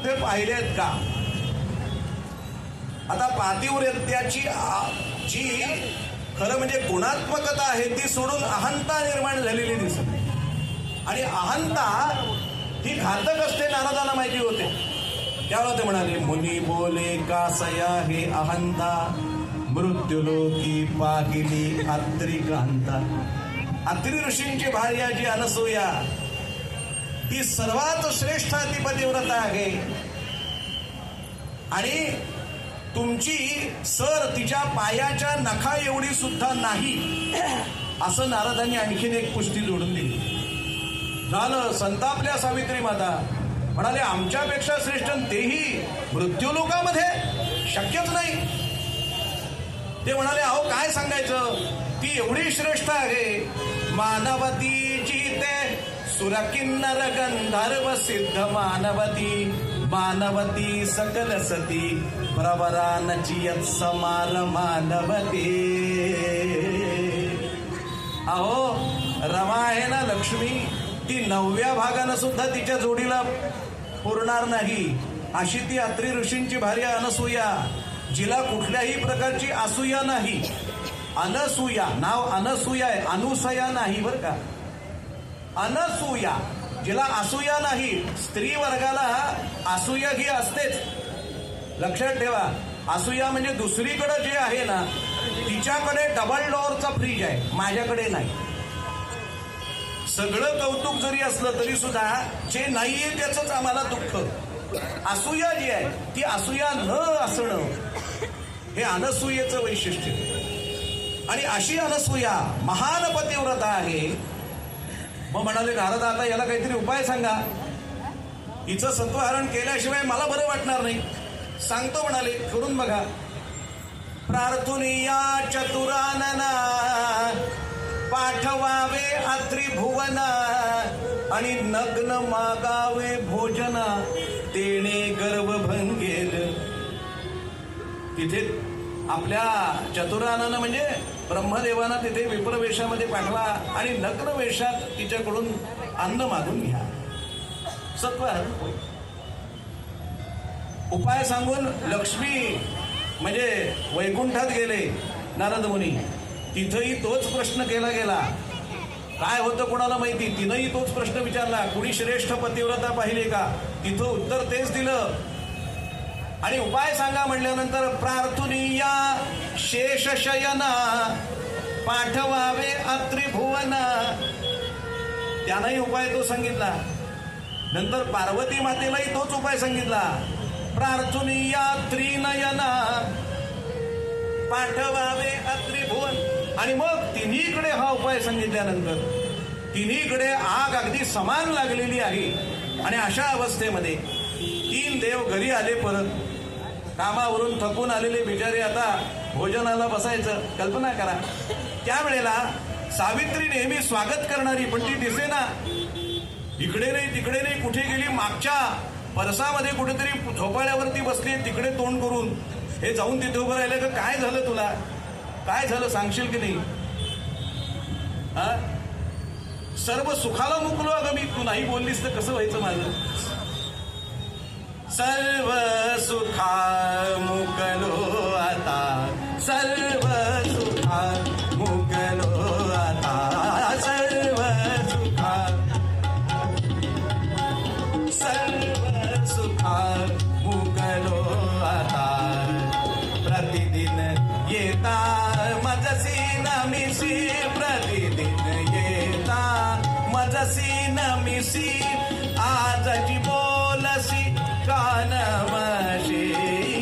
ते पाहिलेत का? आता पातिव्रत्याची जी खरं म्हणजे गुणात्मकता आहे ती सोडून अहंता निर्माण झालेली दिसते. आणि अहंता ही घातक असते नारदांना माहिती होते. त्यावेळेला ते म्हणाले, मुनी बोले कासया हे अहंता, मृत्युलोकी पाहिली अत्रिकांता. अत्रि ऋषींची भार्या जी अनसूया ती सर्वात श्रेष्ठ अतिपतिव्रता आहे. आणि तुमची सर तिच्या पायाच्या नखा एवढी सुद्धा नाही असं नारदांनी आणखीन एक पुष्टी जोडून दिली. झालं संतापल्या सावित्री माता, म्हणाले आमच्यापेक्षा श्रेष्ठ तेही मृत्यूलोकामध्ये शक्यच नाही. ते म्हणाले अहो काय सांगायचं, ती एवढी श्रेष्ठ आहे. मानवती जीते सुरकिन्नर गंधर्व सिद्ध मानवती, मानवती सकल सती प्रवरानची यत्समाल मानवती. अहो रमा आहे ना लक्ष्मी, ती 9व्या भागानं सुद्धा तिच्या जोडीला पुरणार नाही अशी ती अत्रि ऋषींची भार्या अनसूया, जिला कुठल्याही प्रकारची असूया नाही. अनसूया नाव अनसूया आहे, अनुसया नाही बर का. अनसूया जिला असूया नाही. स्त्री वर्गाला असूया ही असतेच, लक्षात ठेवा. असूया म्हणजे दुसरीकडे जे आहे ना तिच्याकडे डबल डोअरचा फ्रीज आहे, माझ्याकडे नाही. सगळं कौतुक जरी असलं तरी सुद्धा जे नाहीये त्याच आम्हाला दुःख. असूया जी आहे ती असूया न असणं हे अनसूयेचं वैशिष्ट्य. आणि अशी अनसूया महान पतिव्रता आहे. मग म्हणाले नारद आता याला काहीतरी उपाय सांगा, हिचं सत्वहरण केल्याशिवाय मला बरं वाटणार नाही. सांगतो म्हणाले, करून बघा. प्रार्थुनिया चतुरानना पाठवावे अत्रिभुवना, आणि नग्न मागावे भोजना तेणे गर्व भंगेल. तिथे आपल्या चतुराननं म्हणजे ब्रह्मदेवांना तिथे विप्रवेशामध्ये पाठवा आणि नग्न वेशात तिच्याकडून अन्न मागून घ्या. सत्वहरण. उपाय सांगून लक्ष्मी म्हणजे वैकुंठात गेले नारद मुनी. तिथंही तोच प्रश्न केला गेला. काय होतं कोणाला माहिती, तिनंही तोच प्रश्न विचारला, कुणी श्रेष्ठ पतिव्रता पाहिले का. तिथं उत्तर तेच दिलं. आणि उपाय सांगा म्हणल्यानंतर प्रार्थुनिया शेषशयना पाठवावे अत्रिभुवना, त्यानंही उपाय तो सांगितला. नंतर पार्वती मातेलाही तोच उपाय सांगितला. प्रार्थुनिया त्रिनयना पाठवावे अत्रिभुवन. आणि मग तिन्हीकडे हा उपाय सांगितल्यानंतर तिन्हीकडे आग अगदी समान लागलेली आहे. आणि अशा अवस्थेमध्ये 3 देव घरी आले. परत कामावरून थकून आलेले बिचारे आता भोजनाला बसायचं. कल्पना करा, त्यावेळेला सावित्री नेहमी स्वागत करणारी पण ती दिसेना. इकडे नाही तिकडे नाही, कुठे गेली, मागच्या परसामध्ये कुठेतरी झोपाळ्यावरती बसली तिकडे तोंड करून. हे जाऊन तिथे उभं राहिलं का काय झालं तुला, काय झालं सांगशील की नाही. सर्व सुखाला मुकलो अगं मी, तू नाही बोललीस तर कसं व्हायचं माझं. सर्व सुखा मुकलो आता, सर्व सुखा मुकलो आता, सर्व सुखा सर्व सुखा मुकलो आता. प्रतिदिन येता मजसी नमिसी, प्रतिदिन येता मजसी नमिसी, आजची बोलसी कानमशी,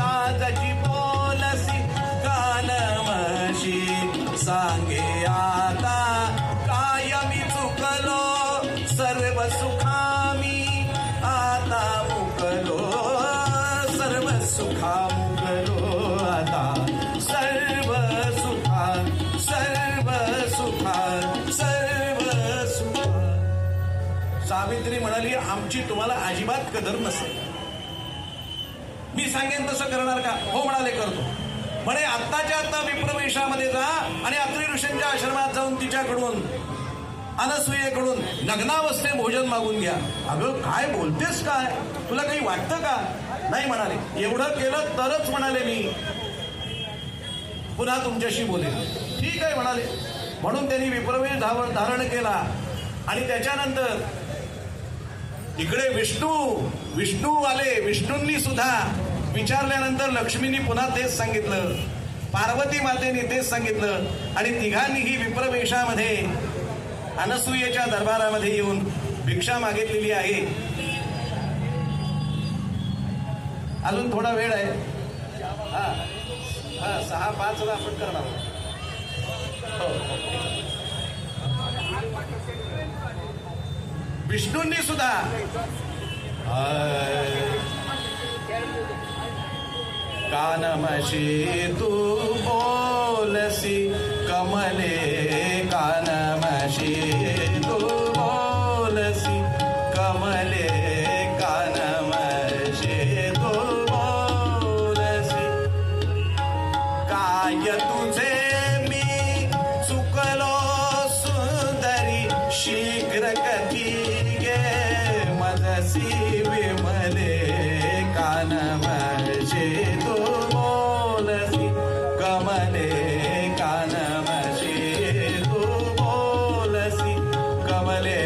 आजची बोलसी कानमशी. सांगे आता काय मी चुकलो, सर्व सुखामी आता मुकलो, सर्व सुखा मुकलो आता, सर्व सुखा सर्व सुखा सर्व सुखा. सावित्री म्हणाली आमची तुम्हाला अजिबात कदर नसेल. मी सांगेन तसं करणार का. हो म्हणाले करतो. म्हणे आत्ताच्या आत्ता विप्रवेशामध्ये जा आणि अत्रि ऋषींच्या आश्रमात जाऊन तिच्याकडून अनसूयेकडून नग्नावस्थे भोजन मागून घ्या. अगं काय बोलतेस काय, तुला काही वाटतं का? नाही म्हणाले. एवढं केलं तरच म्हणाले मी पुन्हा तुमच्याशी बोलेन. ठीक आहे म्हणाले. म्हणून त्यांनी विप्रवेश धारण केला. आणि त्याच्यानंतर इकडे विष्णू आले. विष्णूंनी सुद्धा विचारल्यानंतर लक्ष्मीनी पुन्हा तेच सांगितलं, पार्वती मातेने तेच सांगितलं. आणि तिघांनीही विप्रवेशामध्ये अनसूयेच्या दरबारामध्ये येऊन भिक्षा मागितलेली आहे. अजून थोडा वेळ आहे. हा 6:05 आपण करणार. विष्णूंनी सुद्धा कानमशी तू बोलसी कमले, कानमशी तू बोलसी कमले, कानमशी तू बोलसी. काय तुझे मी चुकलो सुंदरी, शीघ्र कधी गे मदसी विमले, कानमशी तू बोलसी कमले, कानमशी तू बोलसी कमले,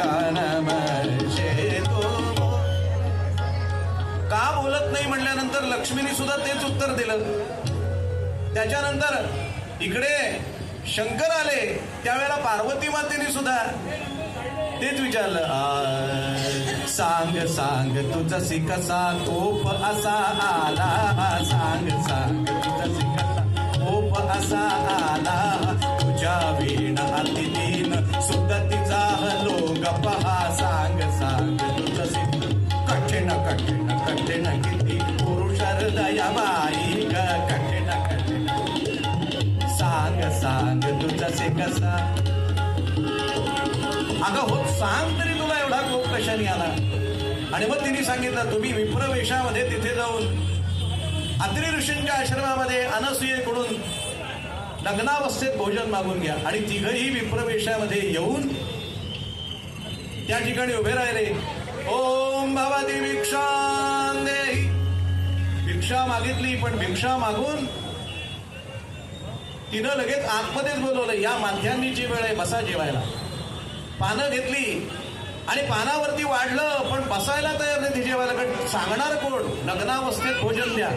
कानमशी तू. का बोलत नाही म्हणल्यानंतर लक्ष्मीने सुद्धा तेच उत्तर दिलं. त्याच्यानंतर इकडे शंकर आले. त्यावेळेला पार्वती मातेने सुद्धा तेच विचारलं, सांग सांग तुझसी कसा कोप असा आला, सांग सांग तुझसी कसा कोप असा आला, तुझ्या वीण अतिदीन सुदतीचा लोग पहा, सांग सांग तुझसी कठीण कठीण कठीण किती पुरुष हृदया बाई ग, कठीण कठीण सांग सांग तुझसे कसा. अगं हो सांग तरी तुला एवढा कोप कशाने आला. आणि मग तिने सांगितलं, तुम्ही विप्रवेशामध्ये तिथे जाऊन अत्रि ऋषींच्या आश्रमामध्ये अनसूयेकडून लग्नावस्थेत भोजन मागून घ्या. आणि तिघही विप्रवेशामध्ये येऊन त्या ठिकाणी उभे राहिले. ओम भवती भिक्षां देहि. भिक्षा मागितली, पण भिक्षा मागून तिनं लगेच आतमध्येच बोलवलं, या माध्यान्नीची वेळ आहे, बसा जेवायला. पानं घेतली आणि पानावरती वाढलं, पण बसायला तयार नाही ती जेवायला. कारण सांगणार कोण, लग्नावस्थेत भोजन द्या.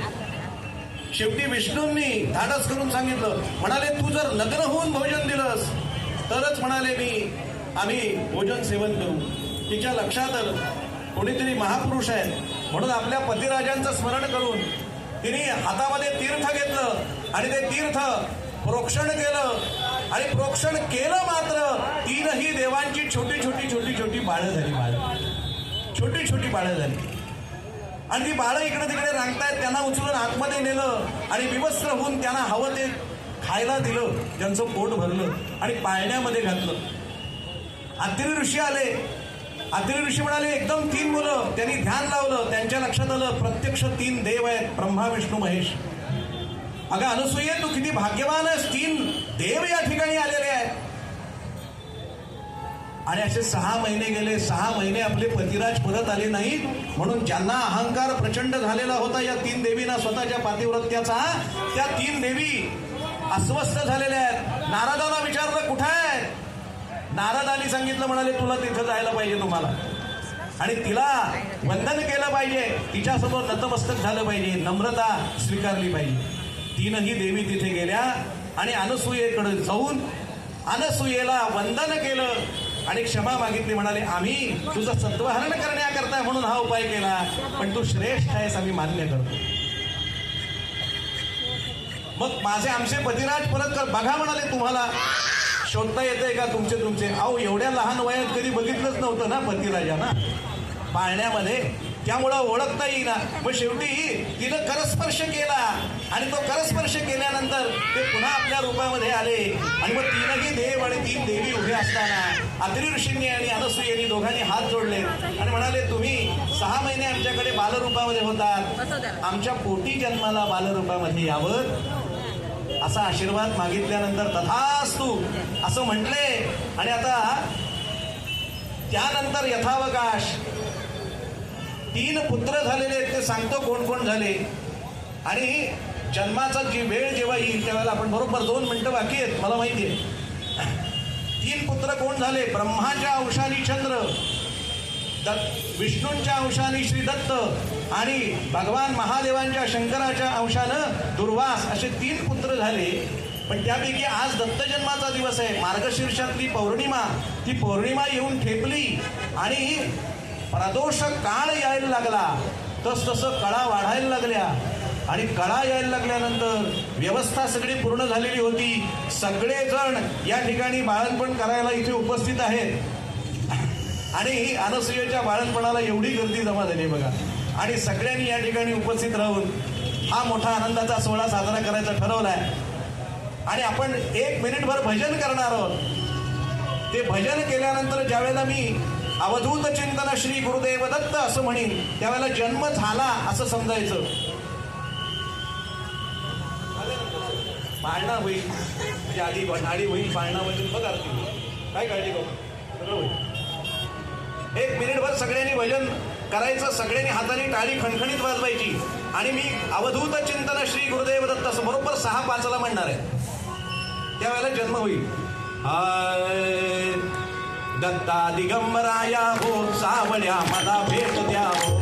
शेवटी विष्णूंनी धाडस करून सांगितलं. म्हणाले, तू जर नग्न होऊन भोजन दिलंस तरच म्हणाले आम्ही भोजन सेवन करू. तिच्या लक्षात आलं कोणीतरी महापुरुष आहेत म्हणून आपल्या पतिराजांचं स्मरण करून तिने हातामध्ये तीर्थ घेतलं आणि ते तीर्थ प्रोक्षण केलं. आणि प्रोक्षण केलं मात्र तीनही देवांची छोटी छोटी छोटी छोटी बाळं झाली. छोटी छोटी बाळं झाली. आणि ती बाळं इकडे तिकडे रांगतायत. त्यांना उचलून आतमध्ये नेलं आणि विवस्त्र होऊन त्यांना हवं ते खायला दिलं. त्यांचं पोट भरलं आणि पाळण्यामध्ये घातलं. अत्रि ऋषी आले. अत्रि ऋषी म्हणाले, एकदम 3 मुलं. त्यांनी ध्यान लावलं. त्यांच्या लक्षात आलं प्रत्यक्ष 3 देव आहेत, ब्रह्मा विष्णू महेश. अगं अनसूये, तू किती भाग्यवान आहेस, 3 देव या ठिकाणी आलेले आहेत. आणि असे 6 महिने गेले. 6 महिने आपले पतिराज परत आले नाहीत. म्हणून ज्यांना अहंकार प्रचंड झालेला होता या 3 देवींना स्वतःच्या पातिव्रत्याचा, त्या 3 देवी अस्वस्थ झालेल्या आहेत. नारदांना विचारलं, कुठं आहे? नारदांनी सांगितलं, म्हणाले तुला तिथं जायला पाहिजे तुम्हाला. आणि तिला वंदन केलं पाहिजे, तिच्यासमोर नतमस्तक झालं पाहिजे, नम्रता स्वीकारली पाहिजे. 3ही देवी तिथे गेल्या आणि अनसूयेकडे जाऊन अनसूयेला वंदन केलं आणि क्षमा मागितली. म्हणाले, आम्ही तुझं सत्वहरण करण्याकरता म्हणून हा उपाय केला, पण तू श्रेष्ठ आहेस आम्ही मान्य करतो. मग आमचे पतिराज परत कर. बघा म्हणाले, तुम्हाला शोधता येतंय का तुमचे? अहो, एवढ्या लहान वयात कधी बघितलंच नव्हतं ना पतिराजांना पाळण्यामध्ये, त्यामुळं ओळखता येईना. मग शेवटी तिनं करस्पर्श केला आणि तो करस्पर्श केल्यानंतर ते पुन्हा आपल्या रूपामध्ये आले. आणि मग 3ही देव आणि 3 देवी उभे असताना अत्रि ऋषींनी आणि अनसूयेनी दोघांनी हात जोडले आणि म्हणाले, तुम्ही 6 महिने आमच्याकडे बालरूपामध्ये होतात, आमच्या पोटी जन्माला बालरूपामध्ये यावं. असा आशीर्वाद मागितल्यानंतर तथास्तु असं म्हटले. आणि आता त्यानंतर यथावकाश 3 पुत्र झालेले आहेत, ते सांगतो कोण कोण झाले. आणि जन्माचा जी वेळ जेव्हा येईल त्यावेळेला आपण बरोबर 2 मिनिटं बाकी आहेत, मला माहिती आहे. 3 पुत्र कोण झाले? ब्रह्माच्या अंशाने चंद्र, विष्णूंच्या अंशाने श्री दत्त आणि भगवान महादेवांच्या शंकराच्या अंशानं दुर्वास, असे 3 पुत्र झाले. पण त्यापैकी आज दत्तजन्माचा दिवस आहे, मार्गशीर्षातली पौर्णिमा. ती पौर्णिमा येऊन ठेपली आणि प्रदोष काळ यायला लागला. तसतसं कळा वाढायला लागल्या. आणि कळा यायला लागल्यानंतर व्यवस्था सगळी पूर्ण झालेली होती. सगळेजण या ठिकाणी बाळणपण करायला इथे उपस्थित आहेत. आणि अनसूयेच्या बाळणपणाला एवढी गर्दी जमा झाली बघा. आणि सगळ्यांनी या ठिकाणी उपस्थित राहून हा मोठा आनंदाचा सोहळा साजरा करायचा ठरवलाय. आणि आपण 1 मिनिटभर भजन करणार आहोत. ते भजन केल्यानंतर ज्यावेळेला मी अवधूत चिंतन श्री गुरुदेव दत्त असं म्हणीन, त्यावेळेला जन्म झाला असं समजायचं. पाळणा होईल म्हणजे आधी आधी होईल, पाळणा भजन बघ आरती होईल, काय काळजी करू, सगळं होईल. 1 मिनिटभर सगळ्यांनी भजन करायचं. सगळ्यांनी हाताने टाळी खणखणीत वाजवायची. आणि मी अवधूत चिंतन श्री गुरुदेव दत्त असं बरोबर 6:05 म्हणणार आहे. त्यावेळेला जन्म होईल. दत्ता दिगंबराया हो, सावळ्या मला भेट द्या हो.